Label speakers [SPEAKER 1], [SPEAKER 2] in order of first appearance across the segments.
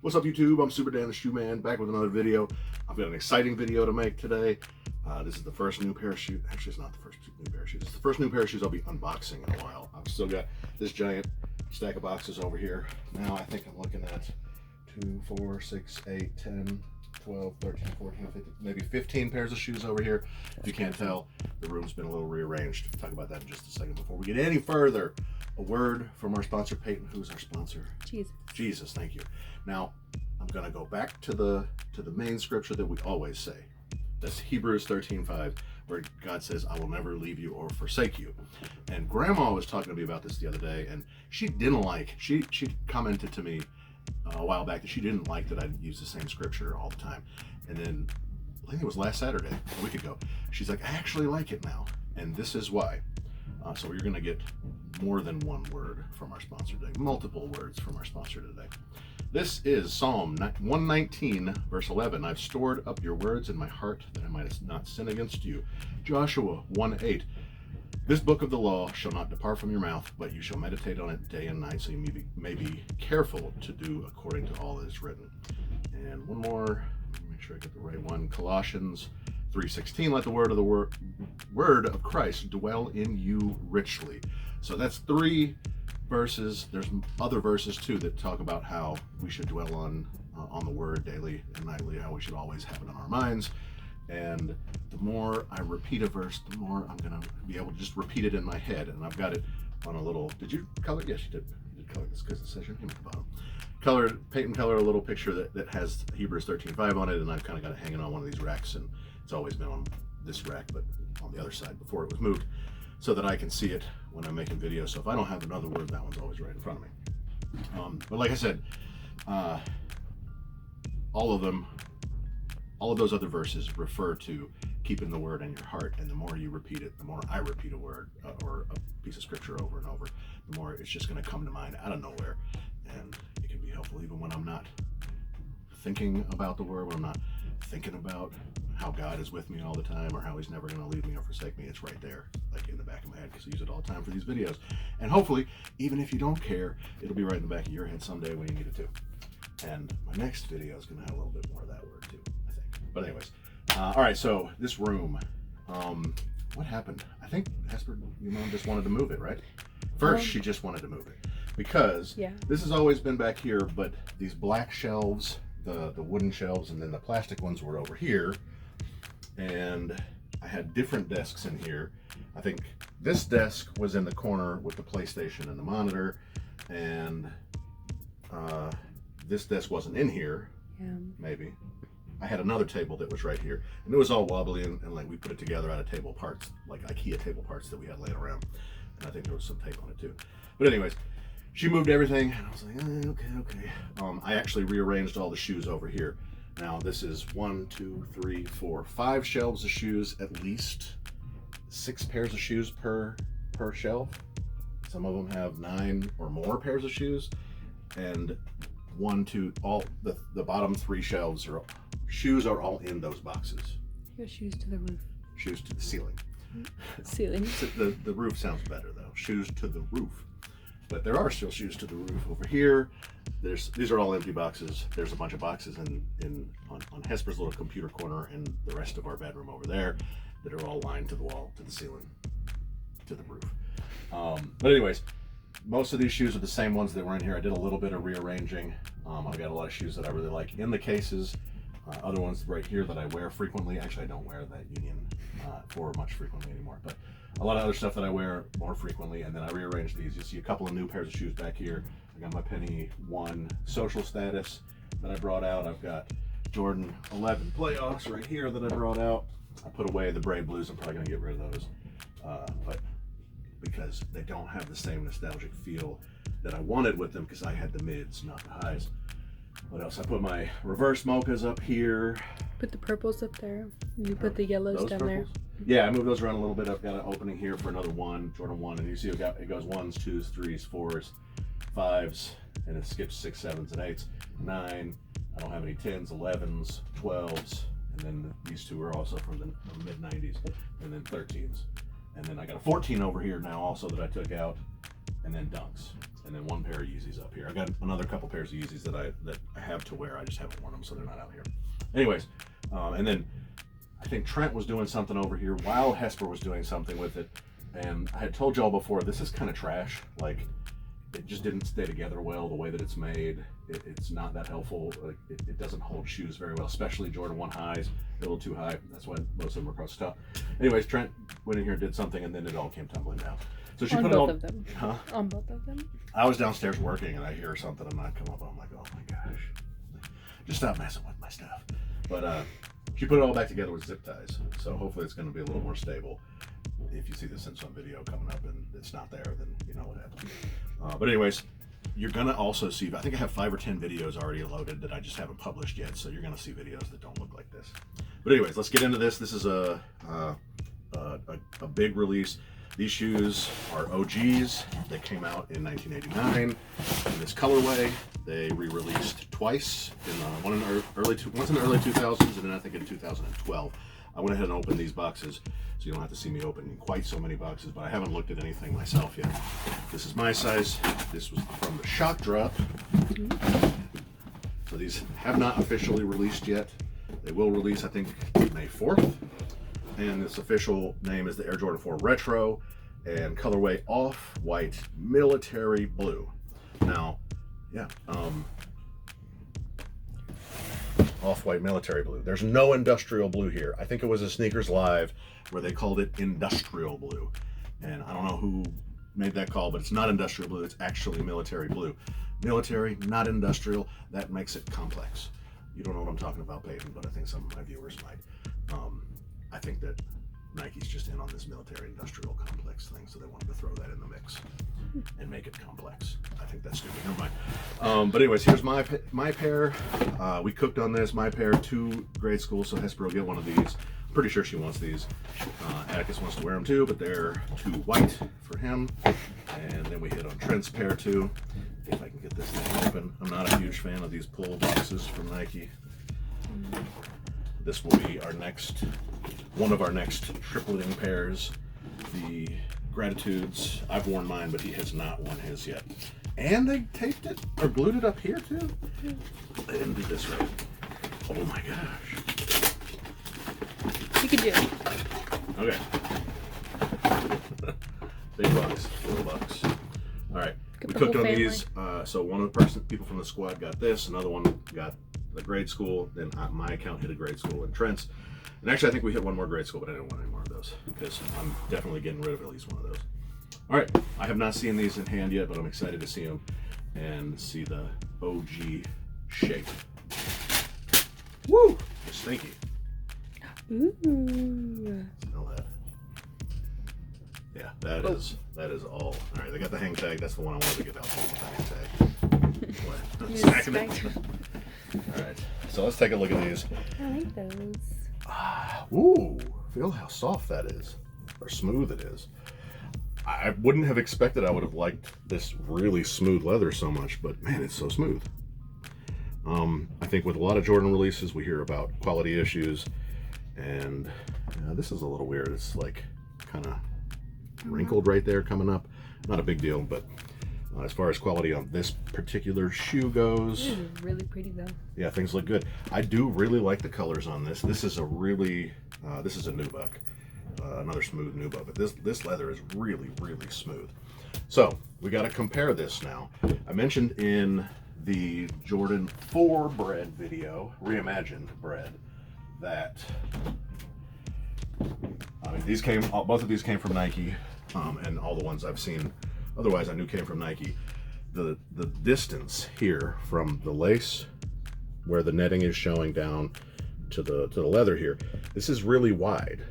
[SPEAKER 1] What's up, YouTube? I'm Super Dan the Shoe Man, back with another video. I've got an exciting video to make today. This is the first new pair of shoes. Actually, it's not the first new pair of shoes. It's the first new pair of shoes I'll be unboxing in a while. I've still got this giant stack of boxes over here. Now I think I'm looking at 2, 4, 6, 8, 10, 12, 13, 14, 15, maybe 15 pairs of shoes over here. If you can't tell, the room's been a little rearranged. We'll talk about that in just a second. Before we get any further, a word from our sponsor, Peyton. Who's our sponsor?
[SPEAKER 2] Jesus.
[SPEAKER 1] Jesus, thank you. Now, I'm going to go back to the main scripture that we always say. That's Hebrews 13:5, where God says, I will never leave you or forsake you. And Grandma was talking to me about this the other day, and she didn't like, she commented to me a while back that she didn't like that I'd use the same scripture all the time. And then, I think it was last Saturday, a week ago, she's like, I actually like it now. And this is why. So you're going to get more than one word from our sponsor today, multiple words from our sponsor today. This is Psalm 119, verse 11. I've stored up your words in my heart that I might not sin against you. Joshua 1:8. This book of the law shall not depart from your mouth, but you shall meditate on it day and night, so you may be careful to do according to all that is written. And one more, make sure I get the right one. Colossians 3:16. Let the word of Christ dwell in you richly. So that's 3 verses. There's other verses too that talk about how we should dwell on the word daily and nightly, how we should always have it in our minds. And the more I repeat a verse, the more I'm going to be able to just repeat it in my head. And I've got it on a little, did you color? Yes, you did. You did color this because it says your name at the bottom. Peyton colored a little picture that has Hebrews 13:5 on it, and I've kind of got it hanging on one of these racks, and it's always been on this rack, but on the other side before it was moved, so that I can see it when I'm making videos. So if I don't have another word, that one's always right in front of me. But like I said, all of those other verses refer to keeping the word in your heart, and the more you repeat it, the more I repeat a word or a piece of scripture over and over, the more it's just going to come to mind out of nowhere, and it can be helpful even when I'm not thinking about the word, when I'm not thinking about how God is with me all the time or how he's never going to leave me or forsake me. It's right there, like in the back of my head, because I use it all the time for these videos. And hopefully, even if you don't care, it'll be right in the back of your head someday when you need it too. And my next video is going to have a little bit more of that word too, I think. But anyways, all right, so this room, what happened? I think Hesper, your mom just wanted to move it, right? First, she just wanted to move it because this has always been back here, but these black shelves, the wooden shelves, and then the plastic ones were over here. And I had different desks in here. I think this desk was in the corner with the PlayStation and the monitor, and this desk wasn't in here. Maybe. I had another table that was right here, and it was all wobbly, and like we put it together out of table parts, like IKEA table parts that we had laying around, and I think there was some tape on it too. But anyways, she moved everything, and I was like, okay. I actually rearranged all the shoes over here. Now this is 1, 2, 3, 4, 5 shelves of shoes, at least 6 pairs of shoes per shelf. Some of them have 9 or more pairs of shoes, and 1, 2, all the bottom 3 shelves shoes are all in those boxes.
[SPEAKER 2] Your shoes to the roof.
[SPEAKER 1] Shoes to the ceiling.
[SPEAKER 2] Ceiling.
[SPEAKER 1] The roof sounds better though. Shoes to the roof. But there are still shoes to the roof over here. These are all empty boxes. There's a bunch of boxes on Hesper's little computer corner and the rest of our bedroom over there that are all lined to the wall, to the ceiling, to the roof. But anyways, most of these shoes are the same ones that were in here. I did a little bit of rearranging. I've got a lot of shoes that I really like in the cases. Other ones right here that I wear frequently. Actually, I don't wear that Union 4 much frequently anymore, but a lot of other stuff that I wear more frequently. And then I rearranged these. You see a couple of new pairs of shoes back here. I got my Penny 1 social status that I brought out. I've got Jordan 11 playoffs right here that I brought out. I put away the Brave Blues. I'm probably gonna get rid of those, but because they don't have the same nostalgic feel that I wanted with them, because I had the mids, not the highs. What else? I put my reverse mochas up here.
[SPEAKER 2] Put the purples up there. You put the yellows down there.
[SPEAKER 1] Yeah, I moved those around a little bit. I've got an opening here for another one, Jordan 1, and you see it goes 1s, 2s, 3s, 4s, 5s, and it skips 6, 7s, and 8s, 9. I don't have any 10s, 11s, 12s, and then these two are also from the mid 90s, and then 13s. And then I got a 14 over here now also that I took out, and then dunks. and then one pair of Yeezys up here. I got another couple pairs of Yeezys that I have to wear. I just haven't worn them, so they're not out here. Anyways, and then I think Trent was doing something over here while Hesper was doing something with it. And I had told y'all before, this is kind of trash. Like, it just didn't stay together well the way that it's made. It's not that helpful. Like, it doesn't hold shoes very well, especially Jordan 1 highs. A little too high. That's why most of them are across the top. Anyways, Trent went in here and did something, and then it all came tumbling down. So she
[SPEAKER 2] on
[SPEAKER 1] put
[SPEAKER 2] both
[SPEAKER 1] it all.
[SPEAKER 2] Of them.
[SPEAKER 1] Huh?
[SPEAKER 2] On both of them.
[SPEAKER 1] I was downstairs working, and I hear something, and I come up. I'm like, oh my gosh, just stop messing with my stuff. But she put it all back together with zip ties. So hopefully it's going to be a little more stable. If you see this in some video coming up and it's not there, then you know what happened. But anyways, you're gonna also see, I think I have 5 or 10 videos already loaded that I just haven't published yet, so you're gonna see videos that don't look like this. But anyways, let's get into this. This is a big release. These shoes are OGs. They came out in 1989 in this colorway. They re-released twice, once in the early 2000s, and then I think in 2012. I went ahead and opened these boxes, so you don't have to see me opening quite so many boxes, but I haven't looked at anything myself yet. This is my size. This was from the Shock Drop. So these have not officially released yet. They will release, I think, May 4th. And this official name is the Air Jordan 4 Retro, and colorway off-white military blue. Now, yeah, off-white military blue. There's no industrial blue here. I think it was a Sneakers Live where they called it industrial blue. And I don't know who made that call, but it's not industrial blue. It's actually military blue. Military, not industrial. That makes it complex. You don't know what I'm talking about, Peyton, but I think some of my viewers might. I think that Nike's just in on this military industrial complex thing, so they wanted to throw that in the mix and make it complex. I think that's stupid. Never mind. But anyways, here's my pair. We cooked on this. My pair, 2 grade schools, so Hesper will get one of these. I'm pretty sure she wants these. Atticus wants to wear them too, but they're too white for him. And then we hit on Trent's pair too. If I can get this thing open. I'm not a huge fan of these pull boxes from Nike. This will be one of our next tripling pairs. The Gratitudes, I've worn mine, but he has not worn his yet. And they taped it or glued it up here too. They didn't do this right. Oh my gosh.
[SPEAKER 2] You can do it.
[SPEAKER 1] Okay. Big bucks, little bucks. All right, we cooked on these. So one of the people from the squad got this. Another one got the grade school. Then my account hit a grade school and Trent's. And actually, I think we hit one more grade school, but I didn't want any more of those because I'm definitely getting rid of at least one of those. All right, I have not seen these in hand yet, but I'm excited to see them and see the OG shape. Woo! It's stinky.
[SPEAKER 2] Ooh.
[SPEAKER 1] Smell that. Yeah, that is all. All right, they got the hang tag. That's the one I wanted to get out. The hang tag. What? Smacking it. All right, so let's take a look at these.
[SPEAKER 2] I like those.
[SPEAKER 1] Ooh, feel how soft that is, or smooth it is. I wouldn't have expected I would have liked this really smooth leather so much, but man, it's so smooth. I think with a lot of Jordan releases, we hear about quality issues, and this is a little weird. It's like kind of wrinkled right there coming up. Not a big deal, but as far as quality on this particular shoe goes,
[SPEAKER 2] This is really pretty though.
[SPEAKER 1] Yeah, things look good. I do really like the colors on this. This is a really, this is a nubuck, another smooth nubuck, but this leather is really, really smooth. So we got to compare this now. I mentioned in the Jordan 4 bread video, reimagined bread, that I mean both of these came from Nike, and all the ones I've seen otherwise I knew came from Nike. The distance here from the lace where the netting is showing down to the leather here, this is really wide.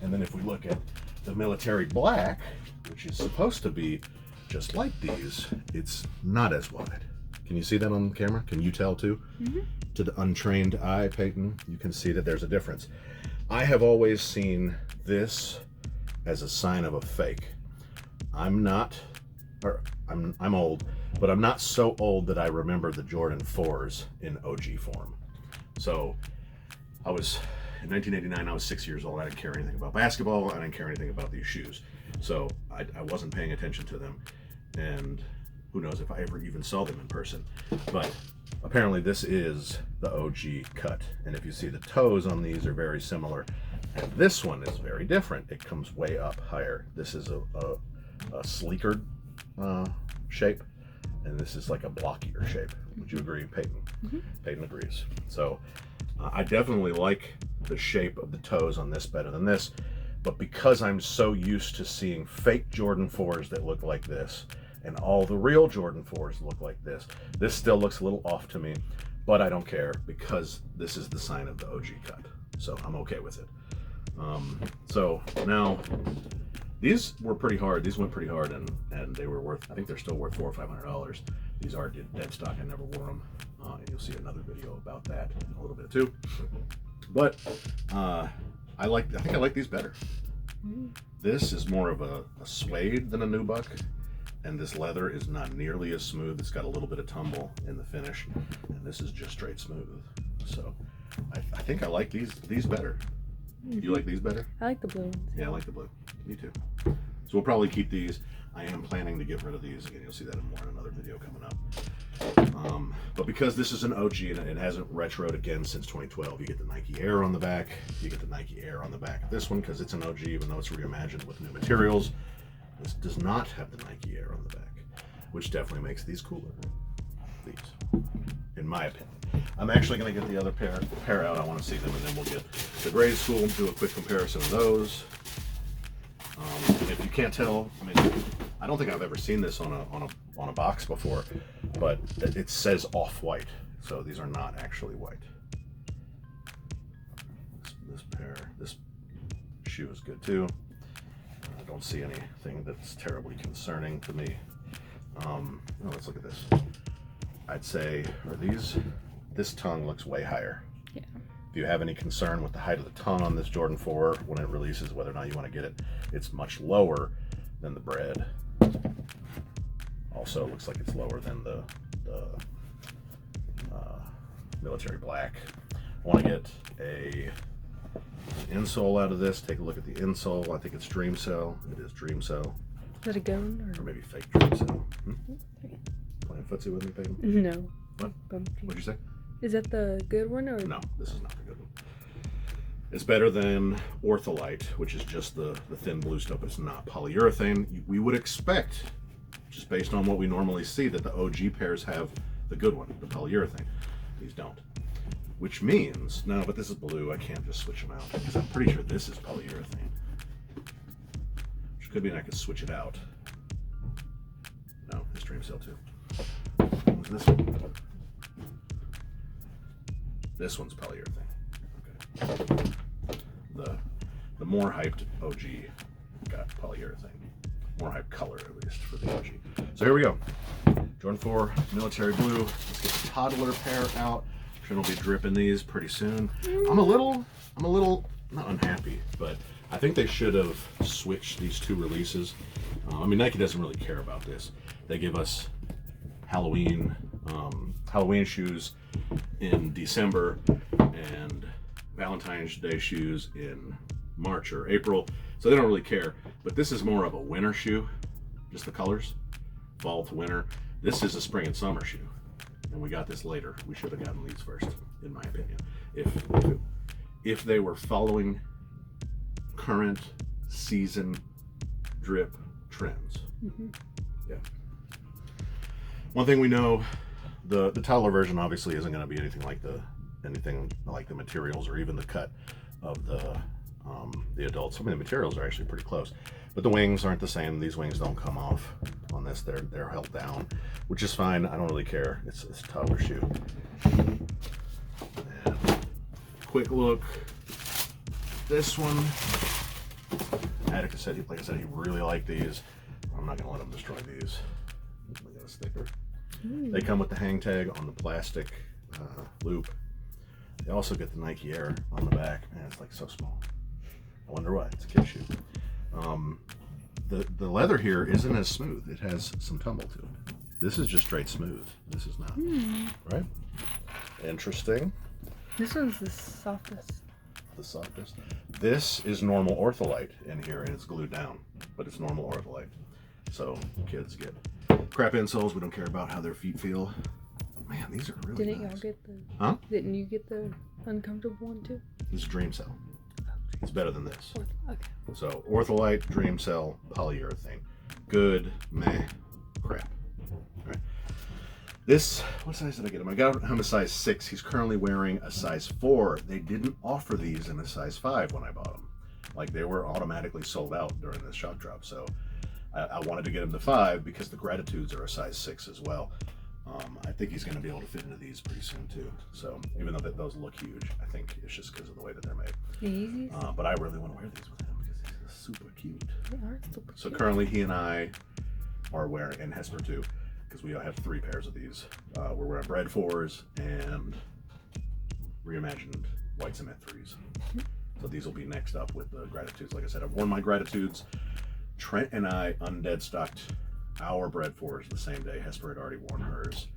[SPEAKER 1] And then if we look at the military black, which is supposed to be just like these, it's not as wide. Can you see that on camera? Can you tell too? Mm-hmm. To the untrained eye, Peyton, you can see that there's a difference. I have always seen this as a sign of a fake. I'm old, but I'm not so old that I remember the Jordan 4s in OG form. So in 1989, I was 6 years old. I didn't care anything about basketball. I didn't care anything about these shoes. So I wasn't paying attention to them. and who knows if I ever even saw them in person. But apparently this is the OG cut, and if you see the toes on these are very similar, and this one is very different. It comes way up higher. This is a sleeker shape, and this is like a blockier shape. Would you agree, Peyton?
[SPEAKER 2] Mm-hmm.
[SPEAKER 1] Peyton agrees. So I definitely like the shape of the toes on this better than this, but because I'm so used to seeing fake Jordan 4s that look like this, and all the real Jordan 4s look like this still looks a little off to me, but I don't care because this is the sign of the OG cut, so I'm okay with it. So now, these were pretty hard. These went pretty hard, and they were worth, I think they're still worth $400 or $500. These are dead stock. I never wore them, and you'll see another video about that in a little bit too. But I think I like these better. This is more of a suede than a nubuck, and this leather is not nearly as smooth. It's got a little bit of tumble in the finish, and this is just straight smooth. So I think I like these better. You like these better?
[SPEAKER 2] I like the blue ones.
[SPEAKER 1] Yeah, I like the blue. Me too. So we'll probably keep these. I am planning to get rid of these. Again, you'll see that more in another video coming up. But because this is an OG and it hasn't retroed again since 2012, you get the Nike Air on the back. You get the Nike Air on the back of this one because it's an OG, even though it's reimagined with new materials. This does not have the Nike Air on the back, which definitely makes these cooler. These, in my opinion. I'm actually going to get the other pair out. I want to see them, and then we'll get the grade school, do a quick comparison of those. If you can't tell, I mean, I don't think I've ever seen this on a box before, but it says off-white, so these are not actually white. This shoe is good too. I don't see anything that's terribly concerning to me. Let's look at this. I'd say, this tongue looks way higher.
[SPEAKER 2] Yeah.
[SPEAKER 1] If you have any concern with the height of the tongue on this Jordan 4 when it releases, whether or not you want to get it, it's much lower than the bread. Also, it looks like it's lower than the military black. I want to get an insole out of this. Take a look at the insole. I think it's Dream Cell. It is Dream Cell.
[SPEAKER 2] Is that a gun
[SPEAKER 1] or maybe fake Dream Cell? Playing footsie with me, Peyton?
[SPEAKER 2] No.
[SPEAKER 1] What? What'd you say?
[SPEAKER 2] Is that the good one or?
[SPEAKER 1] No, this is not the good one. It's better than Ortholite, which is just the thin blue stuff. It's not polyurethane. We would expect, just based on what we normally see, that the OG pairs have the good one, the polyurethane. These don't. Which means, no, but this is blue. I can't just switch them out because I'm pretty sure this is polyurethane. Which could mean I could switch it out. No, it's Dream Cell too. What's this one? This one's polyurethane. Okay. The more hyped OG got polyurethane. More hyped color, at least, for the OG. So here we go. Jordan 4 military blue. Let's get the toddler pair out. I'm sure it'll be dripping these pretty soon. I'm a little not unhappy, but I think they should have switched these two releases. I mean, Nike doesn't really care about this. They give us Halloween shoes in December and Valentine's Day shoes in March or April, so they don't really care. But this is more of a winter shoe, just the colors, fall to winter. This is a spring and summer shoe, and we got this later. We should have gotten these first, in my opinion. If they were following current season drip trends. Yeah. One thing we know, the toddler version obviously isn't going to be anything like the materials or even the cut of the adults. Some of the materials are actually pretty close, but the wings aren't the same. These wings don't come off on this. They're held down, which is fine. I don't really care. It's a toddler shoe. And quick look. This one, Attica said, like I said, he really liked these. I'm not gonna let him destroy these. Look at a sticker. They come with the hang tag on the plastic loop. They also get the Nike Air on the back, and it's like so small. I wonder why. It's a kid shoe. The leather here isn't as smooth. It has some tumble to it. This is just straight smooth. This is not. Right? Interesting.
[SPEAKER 2] This one's the softest.
[SPEAKER 1] The softest. This is normal Ortholite in here, and it's glued down, but it's normal Ortholite. So kids get Crap insoles. We don't care about how their feet feel. Man, these are really
[SPEAKER 2] Didn't
[SPEAKER 1] nice.
[SPEAKER 2] y'all get the?
[SPEAKER 1] Huh?
[SPEAKER 2] Didn't you get the uncomfortable one too?
[SPEAKER 1] This is Dream Cell. It's better than this.
[SPEAKER 2] Okay.
[SPEAKER 1] So Ortholite, Dream Cell, polyurethane. Good, meh, crap. All right. This, what size did I get him? I got him a size 6. He's currently wearing a size 4. They didn't offer these in a size 5 when I bought them. Like, they were automatically sold out during this shock drop. So I wanted to get him to 5 because the Gratitudes are a size 6 as well. I think he's going to be able to fit into these pretty soon too. So even though those look huge, I think it's just because of the way that they're made.
[SPEAKER 2] Easy.
[SPEAKER 1] But I really want to wear these with him because he's super cute.
[SPEAKER 2] They are super
[SPEAKER 1] So
[SPEAKER 2] cute.
[SPEAKER 1] currently he and I are wearing, and Hesper too, because we have 3 pairs of these. We're wearing Bread 4s and reimagined white cement 3s. So these will be next up with the Gratitudes. Like I said, I've worn my Gratitudes. Trent and I undead stocked our Bread 4s the same day. Hesper had already worn hers.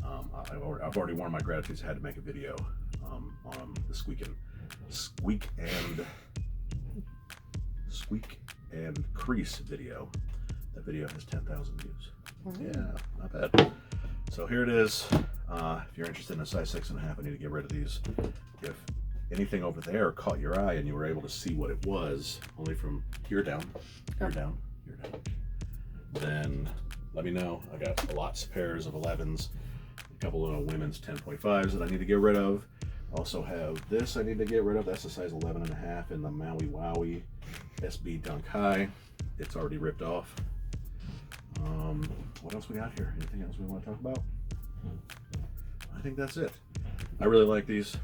[SPEAKER 1] I've already worn my Gratitudes. I had to make a video on the Squeak and Crease video. That video has 10,000 views. Yeah, not bad. So here it is. If you're interested in a size 6.5, I need to get rid of these. If anything over there caught your eye and you were able to see what it was, only from here down, then let me know. I got lots of pairs of 11s, a couple of women's 10.5s that I need to get rid of. Also have this I need to get rid of. That's a size 11.5 in the Maui Wowie SB Dunk High. It's already ripped off. What else we got here? Anything else we want to talk about? I think that's it. I really like these.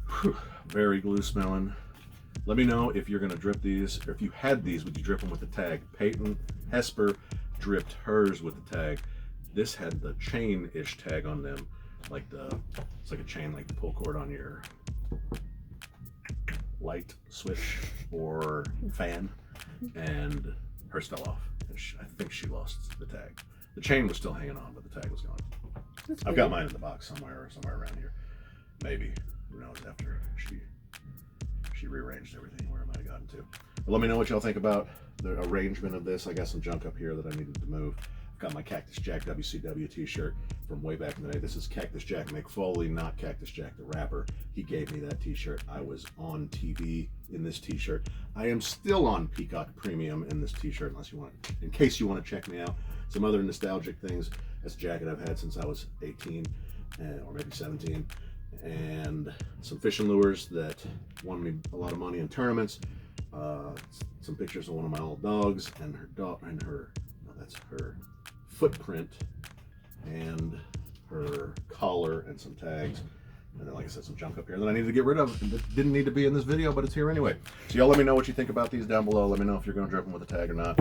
[SPEAKER 1] Whew, very glue smelling. Let me know if you're going to drip these, or if you had these, would you drip them with the tag? Peyton Hesper dripped hers with the tag. This had the chain-ish tag on them, like it's like a chain, like the pull cord on your light switch or fan, and hers fell off. And I think she lost the tag. The chain was still hanging on, but the tag was gone. I've got mine in the box somewhere around here. Maybe, who knows, after she rearranged everything where it might have gotten to. But let me know what y'all think about the arrangement of this. I got some junk up here that I needed to move. I've got my Cactus Jack WCW t-shirt from way back in the day. This is Cactus Jack McFoley, not Cactus Jack the rapper. He gave me that t-shirt. I was on TV in this t-shirt. I am still on Peacock Premium in this t-shirt, in case you want to check me out. Some other nostalgic things. That's a jacket I've had since I was 18 or maybe 17. And some fishing lures that won me a lot of money in tournaments. Some pictures of one of my old dogs and that's her footprint and her collar and some tags. And then, like I said, some junk up here that I need to get rid of. It didn't need to be in this video, but it's here anyway. So y'all let me know what you think about these down below. Let me know if you're going to drip them with a tag or not.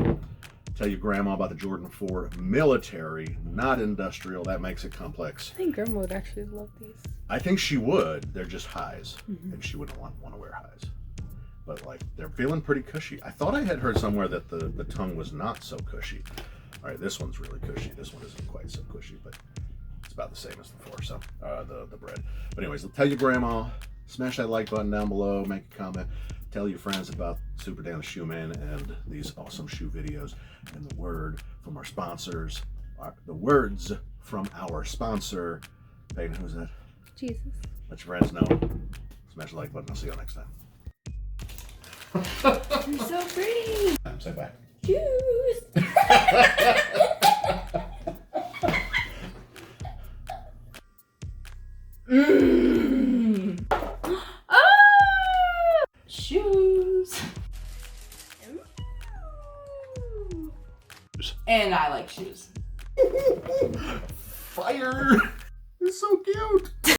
[SPEAKER 1] Tell your grandma about the Jordan 4 military, not industrial. That makes it complex.
[SPEAKER 2] I think Grandma would actually love these.
[SPEAKER 1] I think she would. They're just highs, and she wouldn't want to wear highs. But like, they're feeling pretty cushy. I thought I had heard somewhere that the tongue was not so cushy. All right, this one's really cushy. This one isn't quite so cushy, but it's about the same as the 4. So the bread. But anyways, tell your grandma. Smash that like button down below. Make a comment. Tell your friends about Super Dan the Shoe Man and these awesome shoe videos. And the word from our sponsors, the words from our sponsor. Peyton, who's that?
[SPEAKER 2] Jesus.
[SPEAKER 1] Let your friends know. Smash the like button. I'll see you all next time.
[SPEAKER 2] You're so pretty.
[SPEAKER 1] Say bye.
[SPEAKER 2] Juice.
[SPEAKER 3] Shoes. And I like shoes.
[SPEAKER 1] Fire! It's so cute.